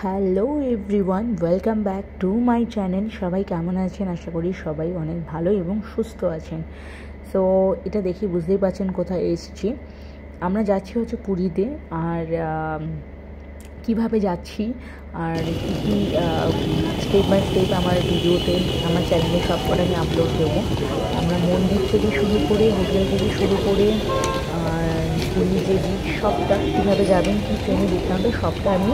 Hello everyone, welcome back to my channel. সবাই কেমন আছেন? আশা করি সবাই অনেক ভালো এবং সুস্থ আছেন। সো এটা দেখি বুঝতেই পারছেন কোথায় এসেছি। আমরা যাচ্ছি হচ্ছে পুরীতে। আর কিভাবে যাচ্ছি আর কী কী স্টেপ বাই স্টেপ আমার ভিডিওতে আমার চ্যানেলে সব করে আমি আপলোড দেবো। আমরা মন্দির থেকে শুরু করে হোটেল থেকে শুরু করে পুরী যে বিচ সবটা কীভাবে যাবেন কী ট্রেনে বৃত্তান্ত সবটা আমি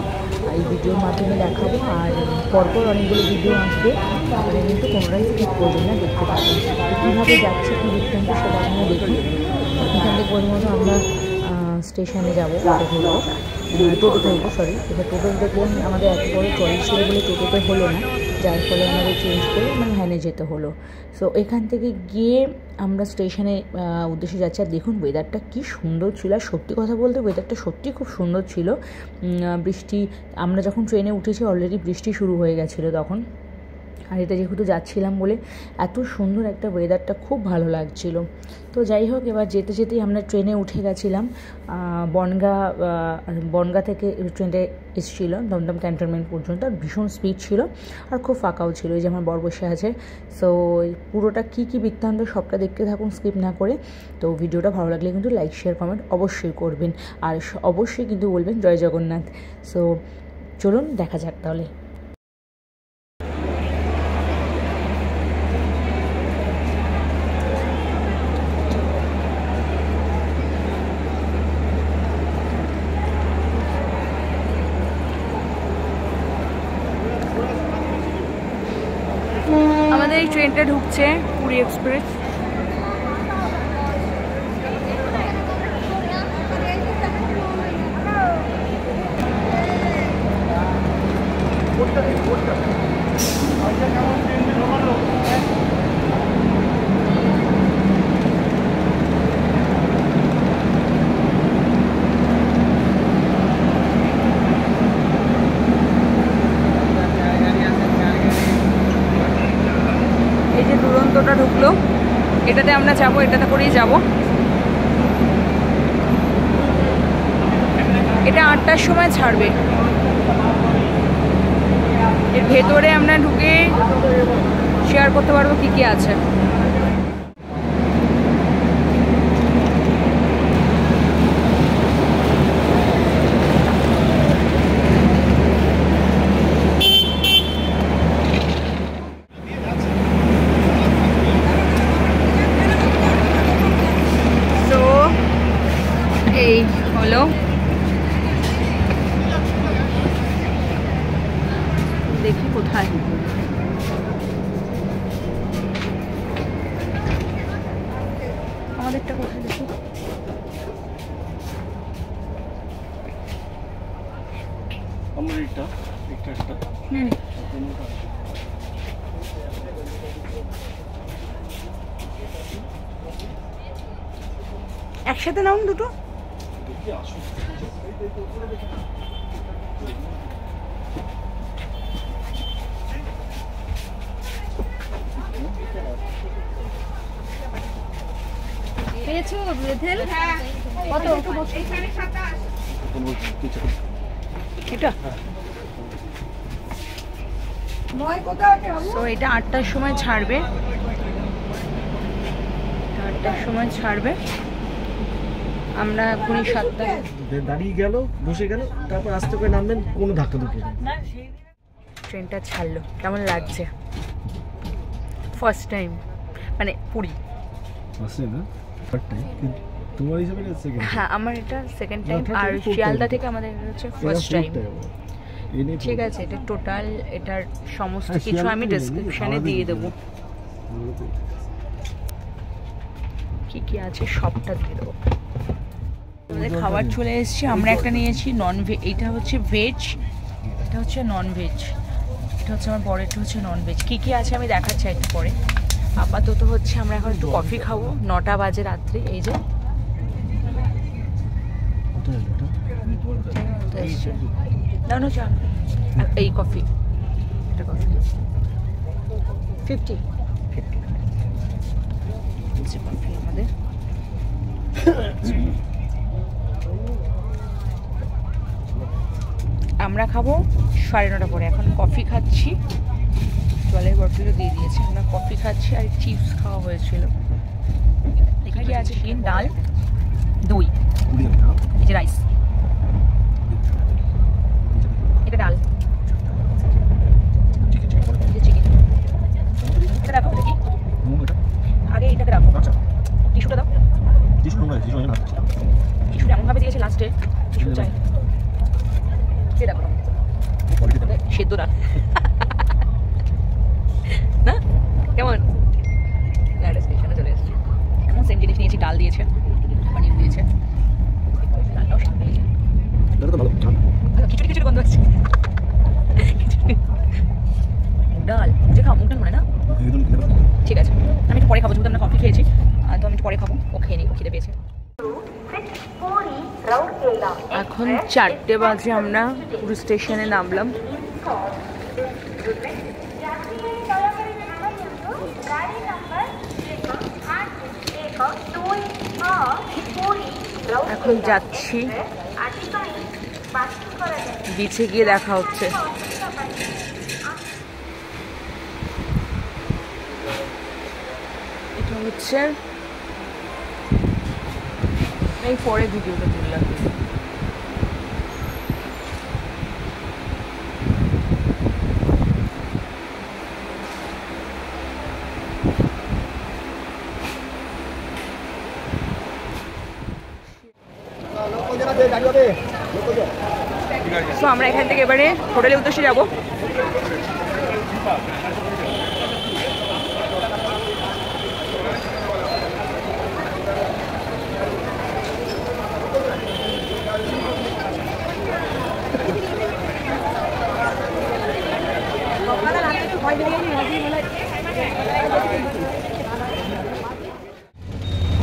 এই ভিডিওর মাধ্যমে দেখাবো। আর পরপর অনেকগুলো ভিডিও আসবে, আপনারা কিন্তু কোনোটাই স্কিপ করবেন না, দেখতে পাবেন। তো কীভাবে যাচ্ছে কী বৃত্তান্ত সেটা আপনারা দেখুন। এখান থেকে পরিমাণে আমরা স্টেশনে যাবো, টোটো ধরবো, এবার টোটো দেখলাম আমাদের এত বড় ট্রলি ছিল বলে টোটোতে হলো না, যার ফলে আমাদের চেঞ্জ করে ভ্যানে যেতে হলো। সো এখান থেকে গিয়ে আমরা স্টেশনে উদ্দেশ্যে যাচ্ছি। আর দেখুন ওয়েদারটা কী সুন্দর ছিল, আর সত্যি কথা বলতে ওয়েদারটা সত্যি খুব সুন্দর ছিল। বৃষ্টি, আমরা যখন ট্রেনে উঠেছি অলরেডি বৃষ্টি শুরু হয়ে গেছিলো তখন। আর এটা যেহেতু যাচ্ছিলাম বলে এত সুন্দর একটা ওয়েদারটা খুব ভালো লাগছিল। তো যাই হোক, এবার যেতে যেতেই আমরা ট্রেনে উঠে গেছিলাম। বনগা থেকে ট্রেনটা এসেছিলো দমদম ক্যান্টনমেন্ট পর্যন্ত। আর ভীষণ স্পিড ছিল আর খুব ফাঁকাও ছিল, এই যে আমার বর বসে আছে। সো পুরোটা কী কী বৃত্তান্ত সবটা দেখতে থাকুন স্কিপ না করে। তো ভিডিওটা ভালো লাগলে কিন্তু লাইক শেয়ার কমেন্ট অবশ্যই করবেন, আর অবশ্যই কিন্তু বলবেন জয় জগন্নাথ। সো চলুন দেখা যাক তাহলে। আমাদের এই ট্রেনটা ঢুকছে পুরী এক্সপ্রেস। এই যে দুরন্তটা ঢুকলো, এটাতে আমরা যাবো, এটাতে করেই যাব। এটা 8টার সময় ছাড়বে। এর ভেতরে আমরা ঢুকে শেয়ার করতে পারবো কী কী আছে। এই হলো দেখি কোথায় আমাদেরটা, কোথায় দেখি। একসাথে নাও দুটো। পেয়েছো বেথেল? কত? এটা তো এটা 8টার সময় ছাড়বে, 8টার সময় ছাড়বে। আমরা এখনই 7টায় দাঁড়িয়ে গেল, বসে গেল, তারপর আস্তে করে নামবেন, কোনো ধাক্কা ধুকে ট্রেনটা ছাড়লো। কেমন লাগছে? ফার্স্ট টাইম মানে পুরী। তোমার হিসাবে হ্যাঁ, আমার এটা সেকেন্ড টাইম। আর শিয়ালদা থেকে আমাদের হচ্ছে ফার্স্ট টাইম। ঠিক আছে, এটা টোটাল এটার সমস্ত কিছু আমি ডেসক্রিপশানে দিয়ে দেবো, কি কি আছে সবটা দিয়ে দেবো। আমাদের খাবার চলে এসেছে। আমরা একটা নিয়েছি নন ভেজ, এটা হচ্ছে ভেজ, এটা হচ্ছে নন ভেজ। এটা হচ্ছে আমার বড়টা হচ্ছে নন ভেজ। কী কী আছে আমি দেখাচ্ছি একটু পরে। আপাতত হচ্ছে আমরা এখন একটু কফি খাবো, 9টা বাজে রাত্রি। এই যে না চা, এই কফি, এটা কফি 50 কফি আমাদের। আমরা খাবো 9:30 পরে। এখন কফি খাচ্ছি, জলের বটলও দিয়ে দিয়েছে। আমরা কফি খাচ্ছি আর চিপস খাওয়া হয়েছিল। এখানে আছে চিকেন, ডাল, দই, এই যে রাইস, এটা ডাল, চিকেন। এটা রাখো দেখি, আগে এটাকে রাখো। টিস্যুটা দাও। টিস্যুটা এমনভাবে দিয়েছে লাস্টে, টিস্যু চাই। সে দেখো সেদ্ধ না না কেমন স্টেশনে চলে এসেছি। এমন সেম জিনিস নিয়েছি, ডাল দিয়েছে, পনির দিয়েছে, ডালটাও সেদ্ধ দিয়েছে। খিচুড়ি খিচুড়ি গন্ধ আসছে। ডাল যে খাও, মুগ ডাল মনে না? ঠিক আছে, আমি একটু পরে খাবো, যেহেতু আমরা কফি খেয়েছি, তো আমি একটু পরে খাবো। ও খেয়ে নিই, খিদে পেয়েছে। এখন 4টে বাজে, আমরা পুরী স্টেশনে নামলাম। এখন যাচ্ছি, বিচে গিয়ে দেখা হচ্ছে। এটা হচ্ছে, এই পরে ভিডিওটা তুললাম। তো আমরা এখান থেকে এবারে হোটেলের উদ্দেশ্যে যাবো।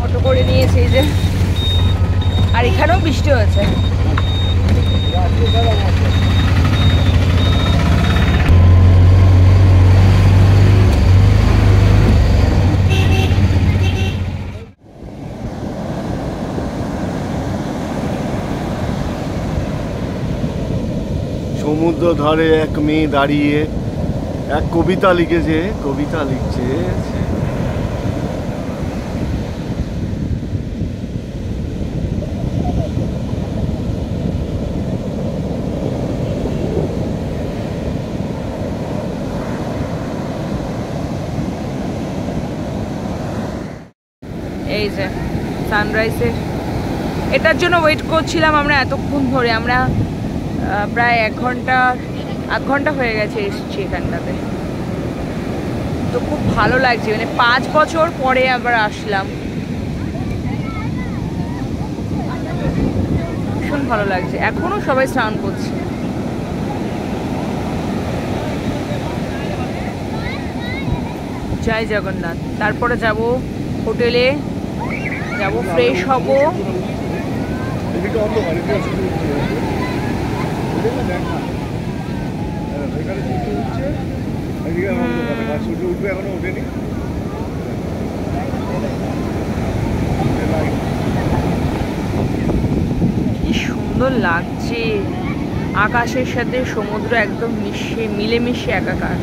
অটো করে নিয়েছে এই যে, আর এখানেও বৃষ্টি হয়েছে। সমুদ্র ধারে এক মেয়ে দাঁড়িয়ে এক কবিতা লিখেছে, কবিতা লিখছে। এই যে সানরাইজের, এটার জন্য ওয়েট করছিলাম আমরা এতক্ষণ ধরে। আমরা প্রায় 1 ঘন্টা হয়ে গেছে এসেছি এখানটাতে। তো খুব ভালো লাগছে, মানে 5 বছর পরে আবার আসলাম, ভীষণ ভালো লাগছে। এখনো সবাই স্নান করছে। জয় জগন্নাথ। তারপরে যাব হোটেলে, যাব ফ্রেশ হব। কি সুন্দর লাগছে, আকাশের সাথে সমুদ্র একদম মিলেমিশে একাকার।